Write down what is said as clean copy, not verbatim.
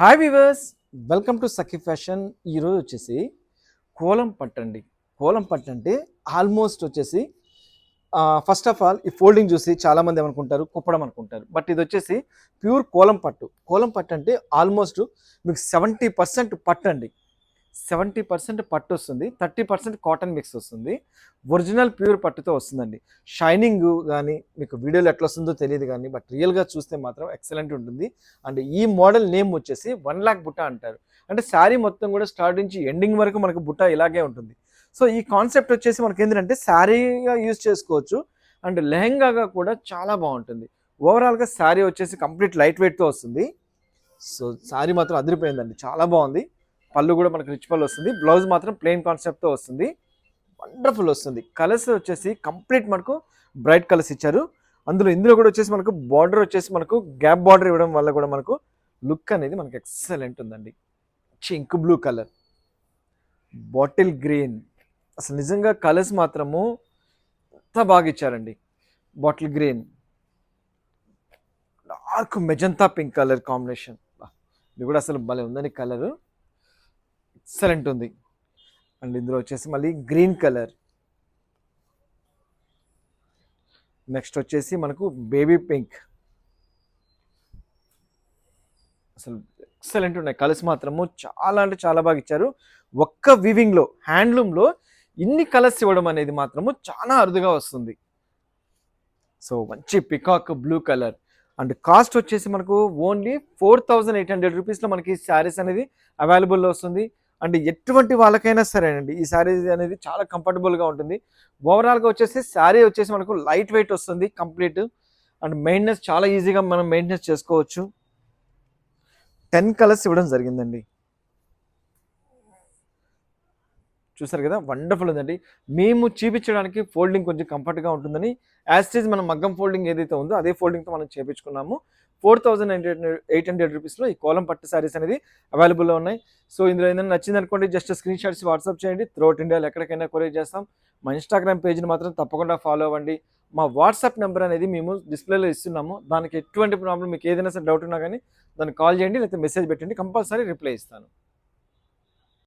Hi weavers, welcome to Sakhi fashion. ఈరోజు వచ్చేసి కోలం పట్టు అండి. కోలం పట్టు అంటే ఆల్మోస్ట్ వచ్చేసి ఫస్ట్ ఆఫ్ ఆల్ ఈ ఫోల్డింగ్ చూసి చాలామంది ఏమనుకుంటారు, కుప్పడం అనుకుంటారు. బట్ ఇది వచ్చేసి ప్యూర్ కోలం పట్టు. కోలం పట్టు అంటే ఆల్మోస్ట్ మీకు 70% పట్టు అండి. 70% పట్టు వస్తుంది, 30% కాటన్ మిక్స్ వస్తుంది. ఒరిజినల్ ప్యూర్ పట్టుతో వస్తుందండి. షైనింగ్ కానీ మీకు వీడియోలో ఎట్లా వస్తుందో తెలియదు కానీ, బట్ రియల్గా చూస్తే మాత్రం ఎక్సలెంట్ ఉంటుంది. అండ్ ఈ మోడల్ నేమ్ వచ్చేసి 1,00,000 బుట్ట అంటారు. అంటే శారీ మొత్తం కూడా స్టార్ట్ నుంచి ఎండింగ్ వరకు మనకు బుట్ట ఇలాగే ఉంటుంది. సో ఈ కాన్సెప్ట్ వచ్చేసి మనకి ఏంటంటే శారీగా యూజ్ చేసుకోవచ్చు అండ్ లెహెంగాగా కూడా చాలా బాగుంటుంది. ఓవరాల్గా శారీ వచ్చేసి కంప్లీట్ లైట్ వెయిట్తో వస్తుంది. సో శారీ మాత్రం అదిరిపోయిందండి, చాలా బాగుంది. పళ్ళు కూడా మనకు రిచ్ పళ్ళు వస్తుంది. బ్లౌజ్ మాత్రం ప్లెయిన్ కాన్సెప్ట్తో వస్తుంది. వండర్ఫుల్ వస్తుంది. కలర్స్ వచ్చేసి కంప్లీట్ మనకు బ్రైట్ కలర్స్ ఇచ్చారు. ఇందులో కూడా వచ్చేసి మనకు బార్డర్ వచ్చేసి మనకు గ్యాప్ బార్డర్ ఇవ్వడం వల్ల కూడా మనకు లుక్ అనేది మనకు ఎక్సలెంట్ ఉందండి. Ink blue colour, bottle green, అసలు నిజంగా కలర్స్ మాత్రము ఎంత బాగా ఇచ్చారండి. Bottle green, dark magenta pink colour combination. ఇది కూడా అసలు భలే ఉందని కలరు, ఎక్సలెంట్ ఉంది. అండ్ ఇందులో వచ్చేసి మళ్ళీ గ్రీన్ కలర్, నెక్స్ట్ వచ్చేసి మనకు బేబీ పింక్. అసలు ఎక్సలెంట్ ఉన్నాయి కలర్స్ మాత్రము, చాలా అంటే చాలా బాగా ఇచ్చారు. ఒక్క వీవింగ్లో హ్యాండ్లూమ్లో ఇన్ని కలర్స్ ఇవ్వడం అనేది మాత్రము చాలా అరుదుగా వస్తుంది. సో మంచి peacock blue colour. And cost వచ్చేసి మనకు ఓన్లీ 4,800 రూపీస్లో మనకి శారీస్ అనేది అవైలబుల్లో వస్తుంది. అండ్ ఎటువంటి వాళ్ళకైనా సరేనండి ఈ శారీ అనేది చాలా కంఫర్టబుల్గా ఉంటుంది. ఓవరాల్గా వచ్చేసి శారీ వచ్చేసి మనకు లైట్ వెయిట్ వస్తుంది కంప్లీట్. అండ్ మెయింటెనెన్స్ చాలా ఈజీగా మనం మెయింటెనెన్స్ చేసుకోవచ్చు. 10 కలర్స్ ఇవ్వడం జరిగిందండి. చూసారు కదా, వండర్ఫుల్ ఉందండి. మేము చూపించడానికి ఫోల్డింగ్ కొంచెం కంఫర్ట్గా ఉంటుందని యాస్టేజ్ మనం మగ్గం ఫోల్డింగ్ ఏదైతే ఉందో అదే ఫోల్డింగ్తో మనం చేయించుకున్నాము. 4,800 రూపీస్లో ఈ కోలం పట్టు శారీస్ అనేది అవైలబుల్లో ఉన్నాయి. సో ఇందులో ఏదైనా నచ్చింది అనుకోండి, జస్ట్ స్క్రీన్ షాట్స్ వాట్సాప్ చేయండి. త్రూఅవుట్ ఇండియాలో ఎక్కడికైనా కొరియర్ చేస్తాం. మా ఇన్స్టాగ్రామ్ పేజ్ని మాత్రం తప్పకుండా ఫాలో అవ్వండి. మా వాట్సాప్ నెంబర్ అనేది మేము డిస్ప్లేలో ఇస్తున్నాము. దానికి ఎటువంటి ప్రాబ్లం, మీకు ఏదైనా సరే డౌట్ ఉన్నా కానీ దాన్ని కాల్ చేయండి, లేకపోతే మెసేజ్ పెట్టండి, కంపల్సరీ రిప్లై ఇస్తాను.